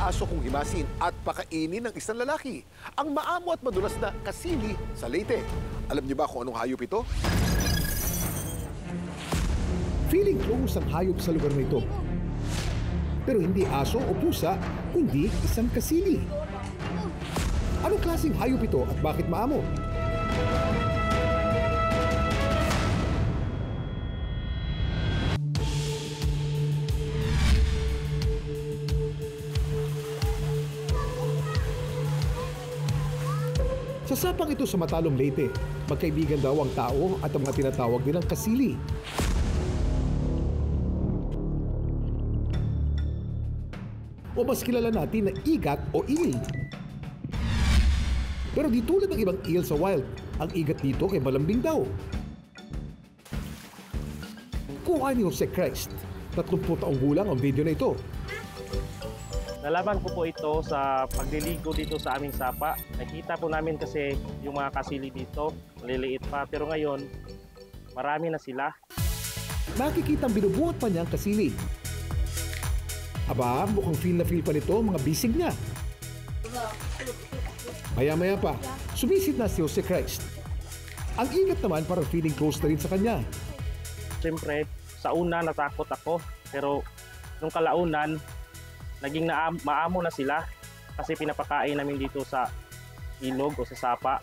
aso kung himasin at pakainin ng isang lalaki. Ang maamo at madulas na kasili sa Leyte. Alam niyo ba kung anong hayop ito? Feeling close ang hayop sa lugar na ito. Pero hindi aso o pusa, kundi isang kasili. Anong klaseng hayop ito at bakit maamo? Sa sapang ito sa Matalom, Leyte, magkaibigan daw ang tao at ang mga tinatawag nilang kasili. O mas kilala natin na igat o eel. Pero di tulad ng ibang eel sa wild, ang igat dito ay malambing daw. Kuha ni Jose Christ, 30 taong gulang ang video na ito. Nalaman ko po ito sa pagliligo dito sa aming sapa. Nakita po namin kasi yung mga kasili dito, maliliit pa. Pero ngayon, marami na sila. Nakikitang binubuhat pa niya ang kasili. Aba, mukhang feel na feel pa nito mga bisig niya. Maya-maya pa, sumisid na si Jose Christ. Ang igat naman parang feeling close na rin sa kanya. Siyempre, sa una natakot ako. Pero nung kalaunan, naging maamo na sila kasi pinapakain namin dito sa ilog o sa sapa.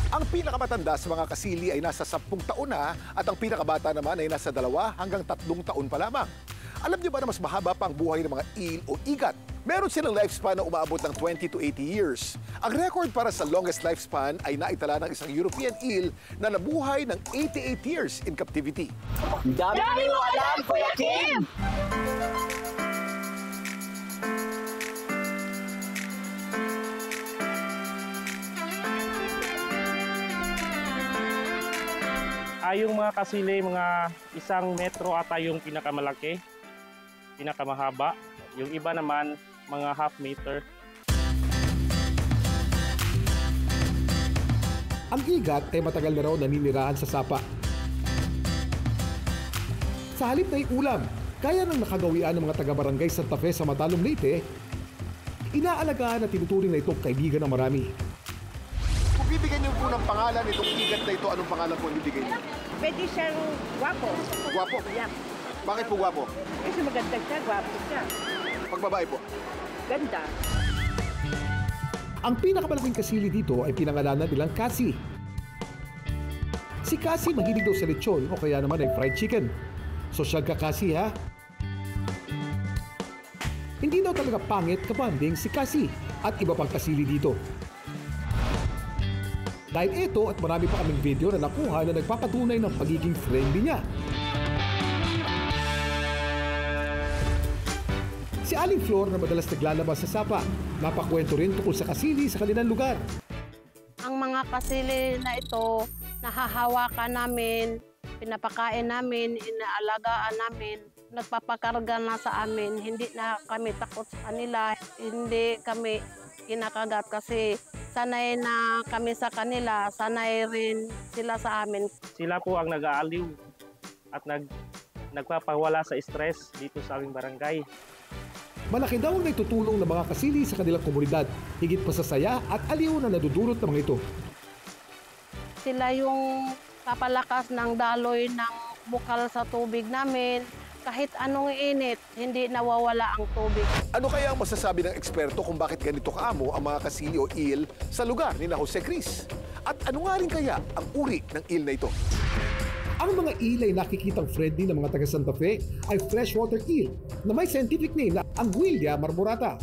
Ang pinakamatanda sa mga kasili ay nasa 10 taon na at ang pinakabata naman ay nasa 2 hanggang 3 taon pa lamang. Alam niyo ba na mas mahaba pa ang buhay ng mga eel o igat? Meron silang lifespan na umaabot ng 20 to 80 years. Ang record para sa longest lifespan ay naitala ng isang European eel na nabuhay ng 88 years in captivity. Dami mo alam, Kuya Kim! Yung mga kasili, mga 1 metro ata yung pinakamalaki, pinakamahaba. Yung iba naman, mga half meter. Ang igat ay matagal na raw naninirahan sa sapa. Sa halip na ulam, kaya ng nakagawian ng mga taga-barangay Santa Fe sa Matalom, Leyte, inaalagaan at tinuturing na itong kaibigan ng marami. Kung bibigyan niyo po ng pangalan itong igat na ito, anong pangalan po ibigay niyo? Pwede siyang gwapo. Gwapo? Yeah. Bakit po gwapo? Kasi maganda siya, gwapo siya. Pag babae po? Ganda. Ang pinakamalaking kasili dito ay pinangalanan nilang Cassie. Si Cassie mahilig daw sa lechon o kaya naman ay fried chicken. Sosyal ka, Cassie, ha? Hindi daw talaga pangit kabanding si Cassie at iba pang kasili dito. Dahil ito at marami pa kaming video na nakuha na nagpapatunay ng pagiging friendly niya. Si Aling Flor na madalas naglalabas sa sapa, napakwento rin tungkol sa kasili sa kanilang lugar. Ang mga kasili na ito, nahahawakan namin, pinapakain namin, inaalagaan namin, nagpapakarga na sa amin. Hindi na kami takot sa kanila, hindi kami kinakagat kasi sanay na kami sa kanila, sanay rin sila sa amin. Sila po ang nag-aaliw at nagpapawala sa stress dito sa aming barangay. Malaki daw ang naitutulong ng mga kasili sa kanilang komunidad, higit pa sa saya at aliw na nadudulot ng mga ito. Sila yung papalakas ng daloy ng bukal sa tubig namin. Kahit anong init, hindi nawawala ang tubig. Ano kaya ang masasabi ng eksperto kung bakit ganito kaamo ang mga kasili o eel sa lugar ni Jose Chris? At ano nga rin kaya ang uri ng eel na ito? Ang mga eel ay nakikitang friendly ng mga taga Santa Fe ay freshwater eel na may scientific name na Anguilla marmorata.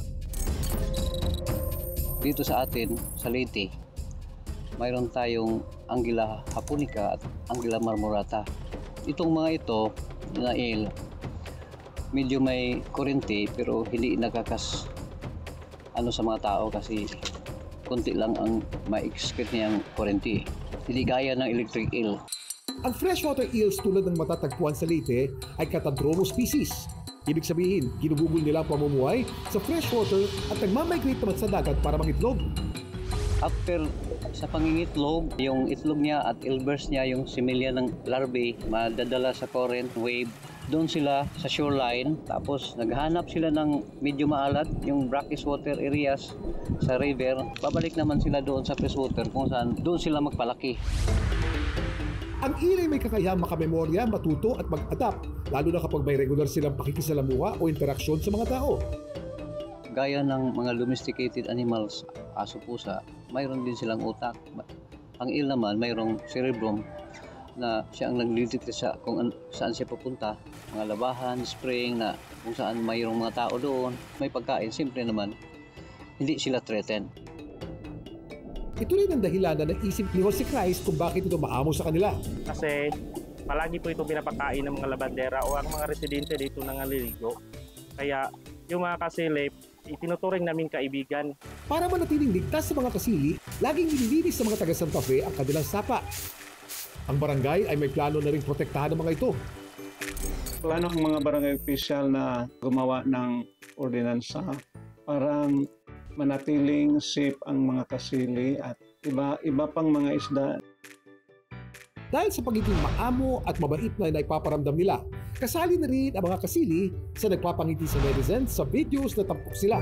Dito sa atin, sa Leyte, mayroon tayong Anguilla japonica at Anguilla marmorata. Itong mga ito na eel, medyo may kurente pero hindi nakakas sa mga tao kasi konti lang ang ma-excrete niyang kurente. Hindi gaya ng electric eel. Ang freshwater eels tulad ng matatagpuan sa Leyte ay Catadroma species. Ibig sabihin, ginugugol nila ang pamumuhay sa freshwater at nagmamigrate naman sa dagat para mangitlog. After sa pangingitlog, yung itlog niya at ilbers niya, yung similya ng larvae, madadala sa current wave Doon sila sa shoreline, tapos naghanap sila ng medyo maalat, yung brackish water areas sa river. Babalik naman sila doon sa freshwater kung saan doon sila magpalaki. Ang eel ay may kakayahang makamemorya, matuto at mag-adapt, lalo na kapag may regular silang pakikisalamuha o interaksyon sa mga tao. Gaya ng mga domesticated animals, aso, pusa, mayroon din silang utak. Ang eel naman mayroong cerebrum na siya ang nagdidikta sa kung saan siya papunta. Mga labahan, spring na kung saan mayroong mga tao doon, may pagkain, simple naman, hindi sila threatened. Ito rin ang dahilan na naisip ni Jose Christ kung bakit ito maamo sa kanila. Kasi palagi po ito pinapakain ng mga labandera o ang mga residente dito nangaliligo. Kaya yung mga kasilip, itinuturing namin kaibigan. Para manatiling ligtas sa mga kasili, laging nililinis sa mga taga Santa Fe ang kanilang sapa. Ang barangay ay may plano na rin protektahan ng mga ito. Plano ang mga barangay official na gumawa ng ordinansa para manatiling safe ang mga kasili at iba pang mga isda. Dahil sa pagiging maamo at mabait na naipaparamdam nila, kasali na rin ang mga kasili sa nagpapangiti sa netizens sa videos na tampok sila.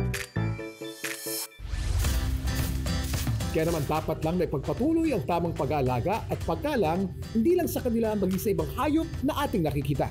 Kaya naman dapat lang na ipagpatuloy ang tamang pag-aalaga at paggalang hindi lang sa kanila maging sa ibang hayop na ating nakikita.